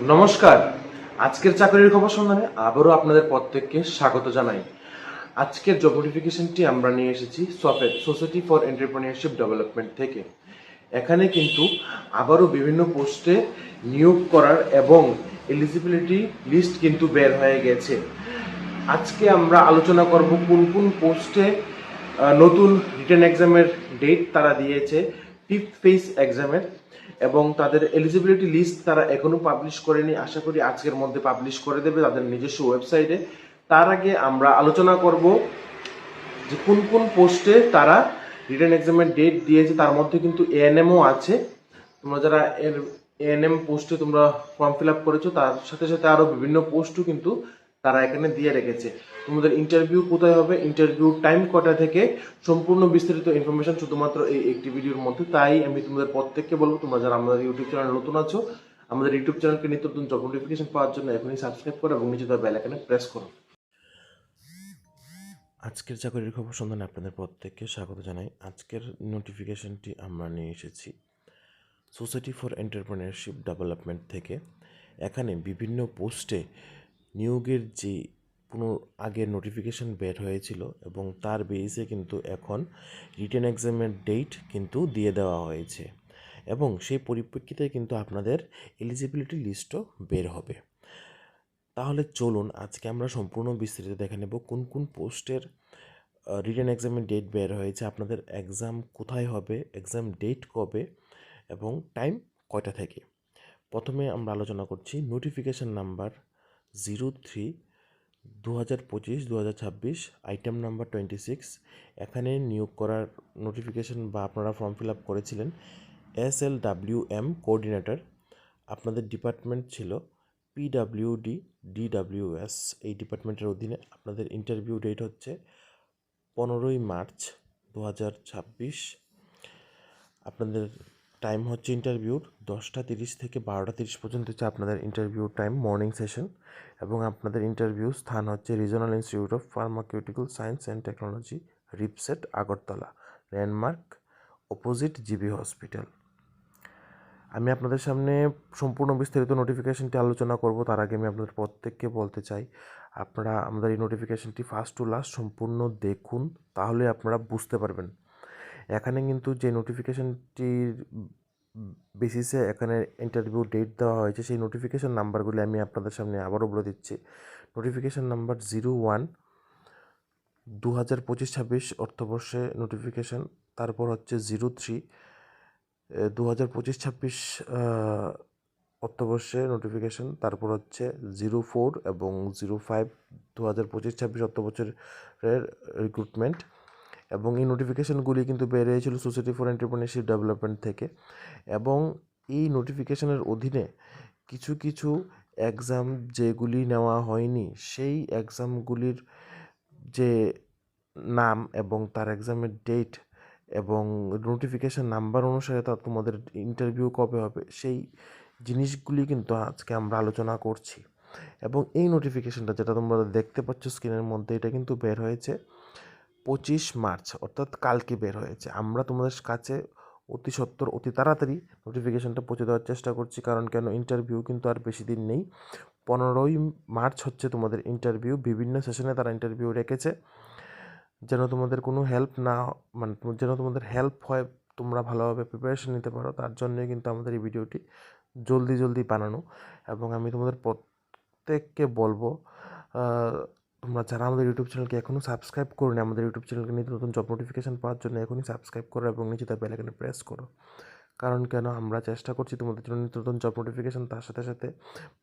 নমস্কার। আজকের চাকরির খবর সন্ধানে আবারও আপনাদের প্রত্যেককে স্বাগত জানাই। আজকের জব নোটিফিকেশনটি আমরা নিয়ে এসেছি সফেদ সোসাইটি ফর এন্টারপ্রেনিউরশিপ ডেভেলপমেন্ট থেকে। এখানে কিন্তু আবারও বিভিন্ন পোস্টে নিয়োগ করার এবং এলিজিবিলিটি লিস্ট কিন্তু বের হয়ে গেছে। আজকে আমরা আলোচনা করব কোন কোন পোস্টে নতুন রিটেন এক্সামের ডেট তারা দিয়েছে, ফিফথ ফেজ এক্সামের, এবং তাদের এলিজিবিলিটি লিস্ট তারা এখনো পাবলিশ করেনি। আশা করি আজকের মধ্যে পাবলিশ করে দেবে তাদের নিজস্ব ওয়েবসাইটে। তার আগে আমরা আলোচনা করব যে কোন কোন পোস্টে তারা রিটেন এক্সামের ডেট দিয়েছে। তার মধ্যে কিন্তু এএনএমও আছে। তোমরা যারা এএনএম পোস্টে তোমরা ফর্ম ফিল আপ করেছো, তার সাথে সাথে আরো বিভিন্ন পোস্টও কিন্তু তারা এখানে দিয়ে রেখেছে। তোমাদের ইন্টারভিউ কোথায় হবে, ইন্টারভিউ টাইম কটা থেকে, সম্পূর্ণ বিস্তারিত ইনফরমেশন শুধুমাত্র এই একটি ভিডিওর মধ্যে। তাই আমি তোমাদের প্রত্যেককে বলবো, তোমরা যারা আমাদের ইউটিউব চ্যানেল নতুন আছো, আমাদের ইউটিউব চ্যানেলকে নিত্য নতুন জব নোটিফিকেশন পাওয়ার জন্য এখনই সাবস্ক্রাইব করো এবং নিচে দেওয়া বেল আইকনে প্রেস করো। আজকের চাকরির খবর সন্ধানে আপনাদের প্রত্যেককে স্বাগত জানাই। আজকের নোটিফিকেশনটি আমরা নিয়ে এসেছি সোসাইটি ফর এন্টারপ্রেনিউরশিপ ডেভেলপমেন্ট থেকে। এখানে বিভিন্ন পোস্টে নিয়োগের যে আগের নোটিফিকেশন বের হয়েছিল এবং তার বেসে কিন্তু এখন রিটেন এক্সামের ডেট কিন্তু দিয়ে দেওয়া হয়েছে এবং সেই পরিপ্রেক্ষিতে কিন্তু আপনাদের এলিজিবিলিটি লিস্টও বের হবে। তাহলে চলুন আজকে আমরা সম্পূর্ণ বিস্তারিত দেখে নেব কোন কোন পোস্টের রিটেন এক্সামের ডেট বের হয়েছে, আপনাদের এক্সাম কোথায় হবে, এক্সাম ডেট কবে এবং টাইম কয়টা থেকে। প্রথমে আমরা আলোচনা করছি নোটিফিকেশন নাম্বার 03/2025 আইটেম নাম্বার 26। এখানে নিয়োগ করার নোটিফিকেশন বা আপনারা ফর্ম ফিল আপ করেছিলেন SLWM কোঅর্ডিনেটর। আপনাদের ডিপার্টমেন্ট ছিল PWD DWS। এই ডিপার্টমেন্টের অধীনে আপনাদের ইন্টারভিউ ডেট হচ্ছে 15ই মার্চ 2026। আপনাদের টাইম হচ্ছে ইন্টারভিউর 10টা 30 থেকে 12টা 30 পর্যন্ত হচ্ছে আপনাদের ইন্টারভিউ টাইম, মর্নিং সেশন। এবং আপনাদের ইন্টারভিউ স্থান হচ্ছে regional institute of pharmaceutical science and technology, RIPSAT, Agartala, landmark opposite GB hospital. আমি আপনাদের সামনে সম্পূর্ণ বিস্তারিত নোটিফিকেশনটি আলোচনা করব। তার আগে আমি আপনাদের প্রত্যেককে বলতে চাই, আপনারা আমাদের এই নোটিফিকেশনটি ফার্স্ট টু লাস্ট সম্পূর্ণ দেখুন, তাহলে আপনারা বুঝতে পারবেন। এখানে কিন্তু যে নোটিফিকেশনটির বেসিসে এখানে ইন্টারভিউ ডেট দেওয়া হয়েছে, সেই নোটিফিকেশন নাম্বারগুলি আমি আপনাদের সামনে আবারও বলে দিচ্ছি। নোটিফিকেশন নাম্বার 01/2025 অর্থবর্ষে নোটিফিকেশন, তারপর হচ্ছে 03/2025 অর্থবর্ষে নোটিফিকেশন, তারপর হচ্ছে 04 এবং 05/2025 অর্থবর্ষের রিক্রুটমেন্ট। এবং এই নোটিফিকেশনগুলি কিন্তু বের হয়েছিল সোসাইটি ফর এন্টারপ্রেনিউরশিপ ডেভেলপমেন্ট থেকে। এবং এই নোটিফিকেশনের অধীনে কিছু কিছু এক্সাম যেগুলি নেওয়া হয়নি, সেই এক্সামগুলির যে নাম এবং তার এক্সামের ডেট এবং নোটিফিকেশন নাম্বার অনুসারে তা তোমাদের ইন্টারভিউ কবে হবে, সেই জিনিসগুলি কিন্তু আজকে আমরা আলোচনা করছি। এবং এই নোটিফিকেশনটা যেটা তোমরা দেখতে পাচ্ছ স্ক্রিনের মধ্যে, এটা কিন্তু বের হয়েছে 25 মার্চ, অর্থাৎ কালকে বের হয়েছে। আমরা তোমাদের কাছে অতি সত্বর, অতি তাড়াতাড়ি নোটিফিকেশনটা পৌঁছে দেওয়ার চেষ্টা করছি। কারণ কেন, ইন্টারভিউ কিন্তু আর বেশি দিন নেই। 15ই মার্চ হচ্ছে তোমাদের ইন্টারভিউ। বিভিন্ন সেশনে তারা ইন্টারভিউ রেখেছে, যেন তোমাদের কোনো হেল্প না, মানে যেন তোমাদের হেল্প হয়, তোমরা ভালোভাবে প্রিপারেশন নিতে পারো, তার জন্যই কিন্তু আমাদের এই ভিডিওটি জলদি বানানো। এবং আমি তোমাদের প্রত্যেককে বলবো, তোমরা যারা আমাদের ইউটিউব চ্যানেলকে এখনও সাবস্ক্রাইব করোনি, আমাদের ইউটিউব চ্যানেলকে নিত্য নতুন জব নোটিফিকেশন পাওয়ার জন্য এখনই সাবস্ক্রাইব করো এবং নিচে তার বেল আইকনে প্রেস করো। কারণ কেন, আমরা চেষ্টা করছি তোমাদের জন্য নিত্য নতুন জব নোটিফিকেশন, তার সাথে সাথে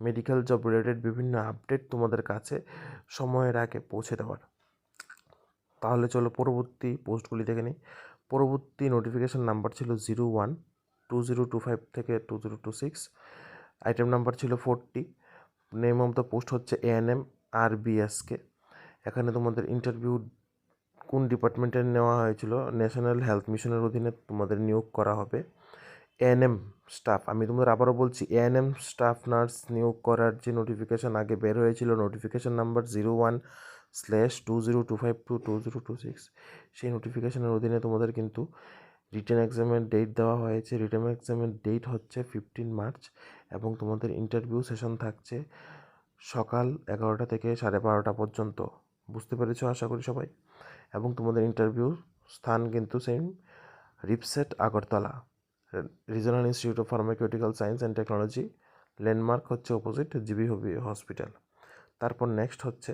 মেডিকেল জব রিলেটেড বিভিন্ন আপডেট তোমাদের কাছে সময়ের আগে পৌঁছে দেওয়ার। তাহলে চলো পরবর্তী পোস্টগুলি দেখে নিই। পরবর্তী নোটিফিকেশন নাম্বার ছিল 01/2025 থেকে 2026। আইটেম নাম্বার ছিল 40। নেম অফ দ্য পোস্ট হচ্ছে ANM RBSK। এখানে তোমাদের ইন্টারভিউ কোন ডিপার্টমেন্টের নেওয়া হয়েছিল, ন্যাশনাল হেলথ মিশনের অধীনে তোমাদের নিয়োগ করা হবে। ANM স্টাফ, আমি তোমাদের আবারও বলছি, ANM স্টাফ নার্স নিয়োগ করার যে নোটিফিকেশান আগে বের হয়েছিল, নোটিফিকেশান নাম্বার 01/2025 to 2026, সেই নোটিফিকেশানের অধীনে তোমাদের কিন্তু রিটেন এক্সামের ডেট দেওয়া হয়েছে। রিটেন এক্সামের ডেট হচ্ছে 15 মার্চ এবং তোমাদের ইন্টারভিউ সেশন থাকছে সকাল 11টা থেকে 12:30 পর্যন্ত। বুঝতে পেরেছো আশা করি সবাই। এবং তোমাদের ইন্টারভিউ স্থান কিন্তু same, RIPSAT Agartala, regional institute of pharmaceutical science and technology, landmark হচ্ছে অপোজিট জিবি হসপিটাল। তারপর নেক্সট হচ্ছে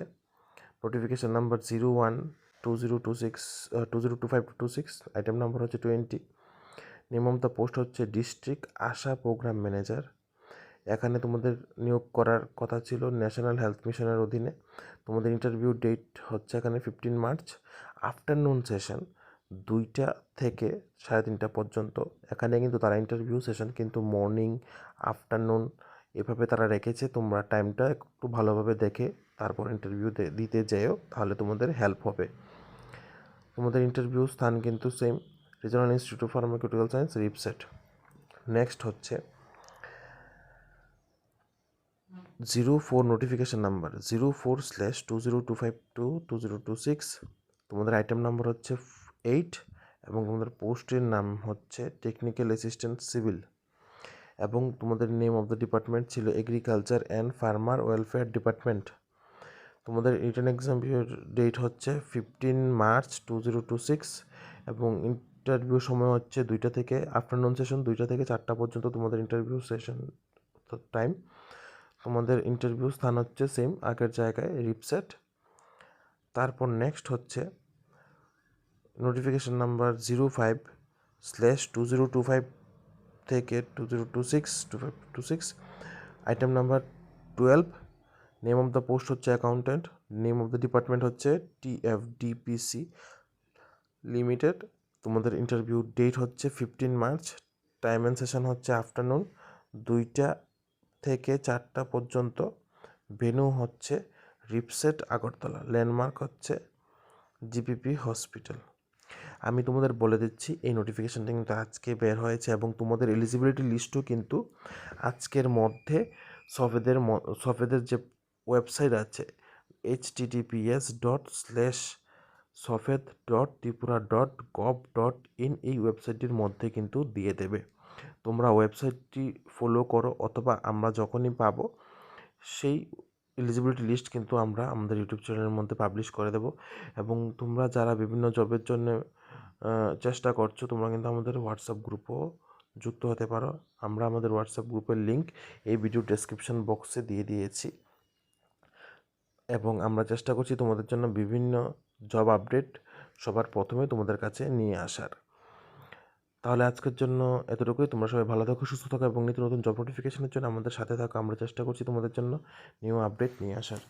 নোটিফিকেশন নাম্বার 012026 আইটেম নাম্বার হচ্ছে 20। নেম অফ দ্য পোস্ট হচ্ছে ডিস্ট্রিক্ট আশা প্রোগ্রাম ম্যানেজার। এখানে তোমাদের নিয়োগ করার কথা ছিল ন্যাশনাল হেলথ মিশনের অধীনে। তোমাদের ইন্টারভিউ ডেট হচ্ছে এখানে 15 মার্চ। আফটারনুন সেশন 2টা থেকে 3:30 পর্যন্ত। এখানে কিন্তু তারা ইন্টারভিউ সেশন কিন্তু মর্নিং, আফটারনুন এভাবে তারা রেখেছে। তোমরা টাইমটা একটু ভালোভাবে দেখে তারপর ইন্টারভিউ দিতে যেও, তাহলে তোমাদের হেল্প হবে। তোমাদের ইন্টারভিউ স্থান কিন্তু same, regional institute of pharmaceutical science, RIPSAT. Next হচ্ছে 04 নোটিফিকেশন নাম্বার 04/2025-2026। তোমাদের আইটেম নাম্বার হচ্ছে 8 এবং তোমাদের পোস্টের নাম হচ্ছে টেকনিক্যাল অ্যাসিস্ট্যান্ট সিভিল। এবং তোমাদের নেম অফ দ্য ডিপার্টমেন্ট ছিল agriculture and farmer welfare department. তোমাদের রিটেন এক্সাম ডেট হচ্ছে 15 মার্চ 2026 এবং ইন্টারভিউ সময় হচ্ছে 2টা থেকে, আফটারনুন সেশন 2টা থেকে 4টা পর্যন্ত তোমাদের ইন্টারভিউ সেশন টাইম। তোমাদের ইন্টারভিউ স্থান হচ্ছে সেম আগের জায়গায়, রিপসেট। তারপর নেক্সট হচ্ছে নোটিফিকেশন নাম্বার 05/2025 থেকে 2026 item number 12। Name of the post হচ্ছে accountant. Name of the department হচ্ছে TFDPC লিমিটেড। তোমাদের ইন্টারভিউ ডেট হচ্ছে 15 মার্চ। টাইম অ্যান্ড সেশন হচ্ছে আফটারনুন 2টা থেকে 4টা পর্যন্ত। ভেন্যু হচ্ছে রিপসেট আগরতলা, ল্যান্ডমার্ক হচ্ছে জিপিপি হসপিটাল। আমি তোমাদের বলে দিচ্ছি এই নোটিফিকেশানটা কিন্তু আজকে বের হয়েছে এবং তোমাদের এলিজিবিলিটি লিস্টও কিন্তু আজকের মধ্যে সফেদের যে ওয়েবসাইট আছে https://sofed.tripura.gov.in এই ওয়েবসাইটটির মধ্যে কিন্তু দিয়ে দেবে। তোমরা ওয়েবসাইটটি ফলো করো, অথবা আমরা যখনই পাবো সেই এলিজিবিলিটি লিস্ট কিন্তু আমরা আমাদের ইউটিউব চ্যানেলের মধ্যে পাবলিশ করে দেব। এবং তোমরা যারা বিভিন্ন জবের জন্য চেষ্টা করছো, তোমরা কিন্তু আমাদের হোয়াটসঅ্যাপ গ্রুপও যুক্ত হতে পারো। আমরা আমাদের হোয়াটসঅ্যাপ গ্রুপের লিঙ্ক এই ভিডিও ডেসক্রিপশন বক্সে দিয়ে দিয়েছি এবং আমরা চেষ্টা করছি তোমাদের জন্য বিভিন্ন জব আপডেট সবার প্রথমে তোমাদের কাছে নিয়ে আসার। তাহলে আজকের জন্য এতটুকুই। তোমরা সবাই ভালো থাকো, সুস্থ থাকো এবং নিত্য নতুন জব নোটিফিকেশনের জন্য আমাদের সাথে থাকো। আমরা চেষ্টা করছি তোমাদের জন্য নিউ আপডেট নিয়ে আসার।